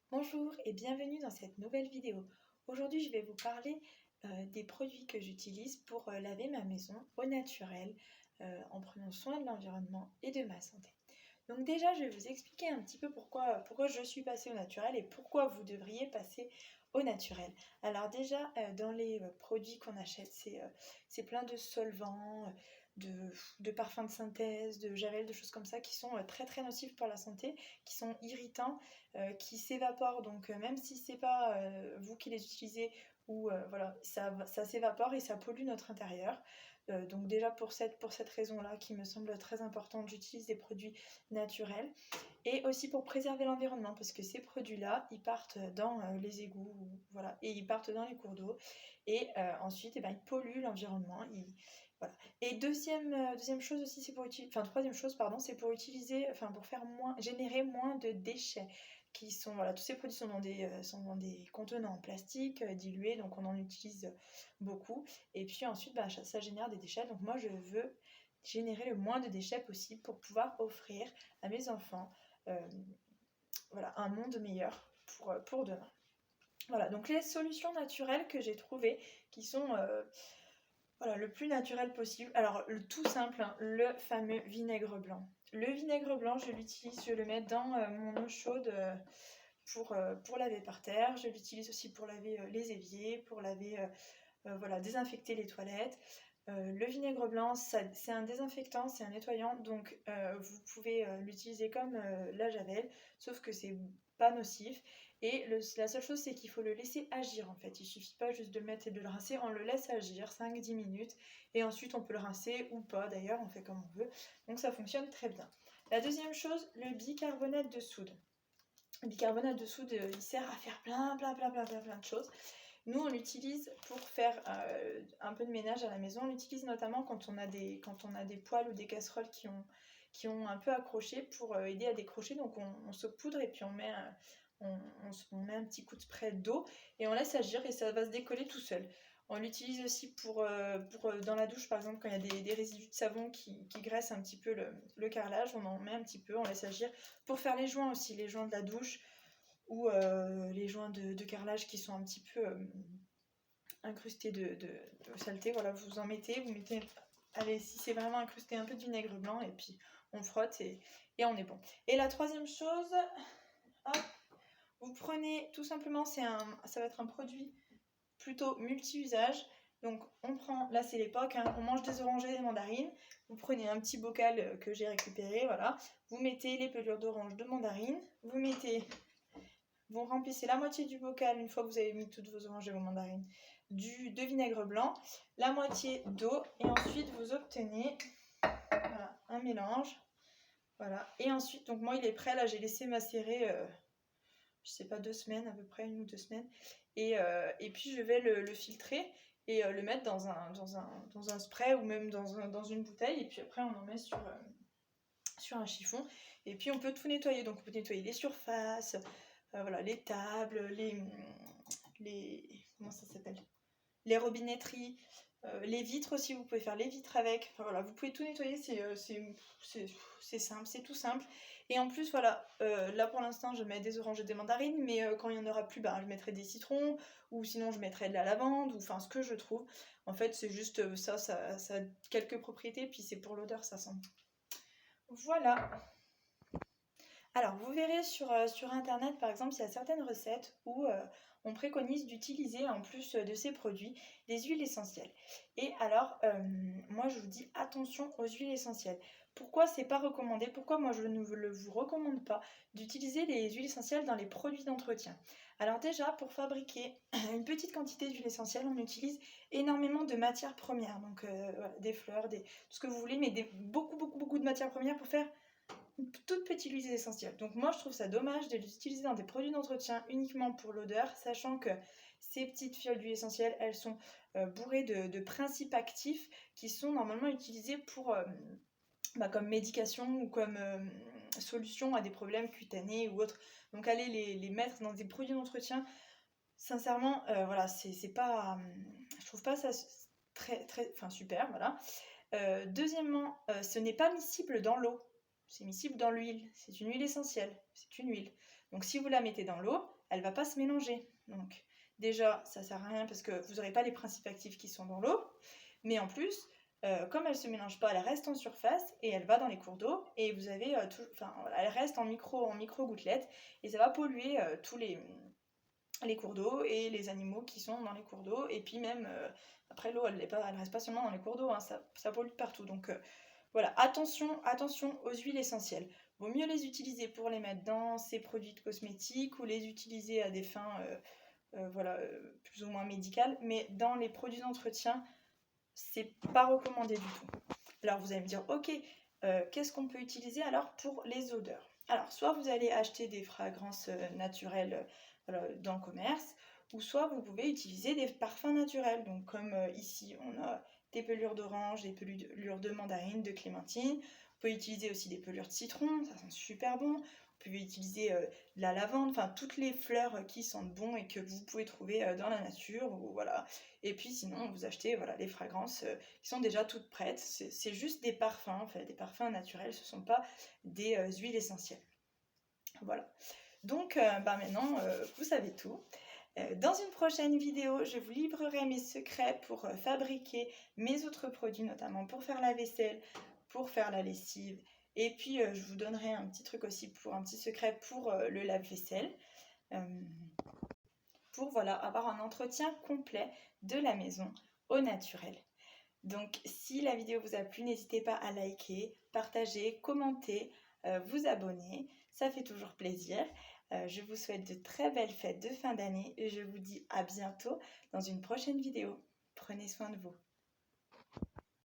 Bonjour et bienvenue dans cette nouvelle vidéo. Aujourd'hui, je vais vous parler des produits que j'utilise pour laver ma maison au naturel en prenant soin de l'environnement et de ma santé. Donc déjà, je vais vous expliquer un petit peu pourquoi je suis passée au naturel et pourquoi vous devriez passer au naturel. Alors déjà, dans les produits qu'on achète, c'est plein de solvants, de parfums de synthèse, de javel, de choses comme ça qui sont très très nocifs pour la santé, qui sont irritants, qui s'évaporent. Donc même si c'est pas vous qui les utilisez, ou voilà, ça s'évapore et ça pollue notre intérieur. Donc déjà pour cette raison-là qui me semble très importante, j'utilise des produits naturels et aussi pour préserver l'environnement parce que ces produits-là, ils partent dans les égouts, voilà, et ils partent dans les cours d'eau et ensuite ils polluent l'environnement. Voilà. Et deuxième chose aussi, c'est pour utiliser, enfin troisième chose, pardon, c'est pour utiliser, enfin pour faire générer moins de déchets qui sont, voilà, tous ces produits sont dans des contenants en plastique dilués, donc on en utilise beaucoup. Et puis ensuite, ça génère des déchets. Donc moi, je veux générer le moins de déchets possible pour pouvoir offrir à mes enfants euh, voilà, un monde meilleur pour demain. Voilà, donc les solutions naturelles que j'ai trouvées qui sont voilà, le plus naturel possible. Alors, le tout simple, hein, le fameux vinaigre blanc. Le vinaigre blanc, je l'utilise, je le mets dans mon eau chaude pour laver par terre. Je l'utilise aussi pour laver les éviers, pour laver, voilà, désinfecter les toilettes. Le vinaigre blanc, c'est un désinfectant, c'est un nettoyant, donc vous pouvez l'utiliser comme la javel, sauf que c'est pas nocif. Et la seule chose, c'est qu'il faut le laisser agir en fait. Il suffit pas juste de le mettre et de le rincer, on le laisse agir 5-10 minutes. Et ensuite, on peut le rincer ou pas d'ailleurs, on fait comme on veut. Donc ça fonctionne très bien. La deuxième chose, le bicarbonate de soude. Le bicarbonate de soude, il sert à faire plein de choses. Nous, on l'utilise pour faire un peu de ménage à la maison. On l'utilise notamment quand on a des poêles ou des casseroles qui ont un peu accroché pour aider à décrocher. Donc, on saupoudre et puis on met un petit coup de spray d'eau et on laisse agir et ça va se décoller tout seul. On l'utilise aussi pour dans la douche, par exemple, quand il y a des résidus de savon qui graissent un petit peu le carrelage, on en met un petit peu, on laisse agir. Pour faire les joints aussi, les joints de la douche, ou les joints de carrelage qui sont un petit peu incrustés de saleté. Voilà, vous mettez, allez, si c'est vraiment incrusté, un peu de vinaigre blanc et puis on frotte et on est bon. Et la troisième chose, hop, vous prenez tout simplement, ça va être un produit plutôt multi-usage. Donc on prend, là c'est l'époque, hein, on mange des oranges et des mandarines. Vous prenez un petit bocal que j'ai récupéré, voilà. Vous mettez les pelures d'orange, de mandarine. Vous remplissez la moitié du bocal, une fois que vous avez mis toutes vos oranges et vos mandarines, de vinaigre blanc, la moitié d'eau, et ensuite vous obtenez voilà, un mélange. Voilà. Et ensuite, donc moi il est prêt, là j'ai laissé macérer, je sais pas, 2 semaines à peu près, 1 ou 2 semaines. Et puis je vais le filtrer et le mettre dans un spray ou même dans une bouteille. Et puis après on en met sur un chiffon. Et puis on peut tout nettoyer. Donc on peut nettoyer les surfaces, voilà, les tables, comment ça s'appelle, les robinetteries, les vitres aussi, vous pouvez faire les vitres avec. Enfin, voilà, vous pouvez tout nettoyer, c'est simple, c'est tout simple. Et en plus, voilà, là pour l'instant, je mets des oranges et des mandarines, mais quand il n'y en aura plus, je mettrai des citrons, ou sinon je mettrai de la lavande, ou enfin ce que je trouve. En fait, c'est juste ça a quelques propriétés, puis c'est pour l'odeur, ça sent. Voilà. Alors, vous verrez sur internet, par exemple, il y a certaines recettes où on préconise d'utiliser, en plus de ces produits, des huiles essentielles. Et alors, moi, je vous dis attention aux huiles essentielles. Pourquoi c'est pas recommandé? Pourquoi moi, je ne vous recommande pas d'utiliser les huiles essentielles dans les produits d'entretien? Alors déjà, pour fabriquer une petite quantité d'huile essentielle, on utilise énormément de matières premières. Donc, voilà, des fleurs, tout ce que vous voulez, mais beaucoup de matières premières pour faire une toute petite huile essentielle. Donc moi je trouve ça dommage de les utiliser dans des produits d'entretien uniquement pour l'odeur, sachant que ces petites fioles d'huile essentielle, elles sont bourrées de principes actifs qui sont normalement utilisés pour comme médication ou comme solution à des problèmes cutanés ou autres. Donc aller les mettre dans des produits d'entretien, sincèrement, voilà, c'est pas, je trouve pas ça enfin super, voilà. Deuxièmement, ce n'est pas miscible dans l'eau, c'est miscible dans l'huile. C'est une huile essentielle, c'est une huile. Donc si vous la mettez dans l'eau, elle ne va pas se mélanger. Donc déjà, ça ne sert à rien parce que vous n'aurez pas les principes actifs qui sont dans l'eau. Mais en plus, comme elle ne se mélange pas, elle reste en surface et elle va dans les cours d'eau. Et vous avez elle reste en micro gouttelettes et ça va polluer tous les cours d'eau et les animaux qui sont dans les cours d'eau. Et puis même, après l'eau, elle reste pas seulement dans les cours d'eau, hein, ça pollue partout. Donc voilà, attention aux huiles essentielles. Vaut mieux les utiliser pour les mettre dans ces produits de cosmétiques ou les utiliser à des fins plus ou moins médicales. Mais dans les produits d'entretien, c'est pas recommandé du tout. Alors vous allez me dire, ok, qu'est-ce qu'on peut utiliser alors pour les odeurs? Alors soit vous allez acheter des fragrances naturelles dans le commerce, ou soit vous pouvez utiliser des parfums naturels. Donc comme ici on a des pelures d'orange, des pelures de mandarine, de clémentine. Vous pouvez utiliser aussi des pelures de citron, ça sent super bon. Vous pouvez utiliser de la lavande, enfin toutes les fleurs qui sentent bon et que vous pouvez trouver dans la nature. Ou, voilà. Et puis sinon vous achetez les fragrances qui sont déjà toutes prêtes. C'est juste des parfums, en fait, des parfums naturels, ce ne sont pas des huiles essentielles. Voilà. Donc maintenant, vous savez tout. Dans une prochaine vidéo, je vous livrerai mes secrets pour fabriquer mes autres produits, notamment pour faire la vaisselle, pour faire la lessive. Et puis, je vous donnerai un petit truc aussi, un petit secret pour le lave-vaisselle. Pour avoir un entretien complet de la maison au naturel. Donc, si la vidéo vous a plu, n'hésitez pas à liker, partager, commenter, vous abonner. Ça fait toujours plaisir. Je vous souhaite de très belles fêtes de fin d'année et je vous dis à bientôt dans une prochaine vidéo. Prenez soin de vous.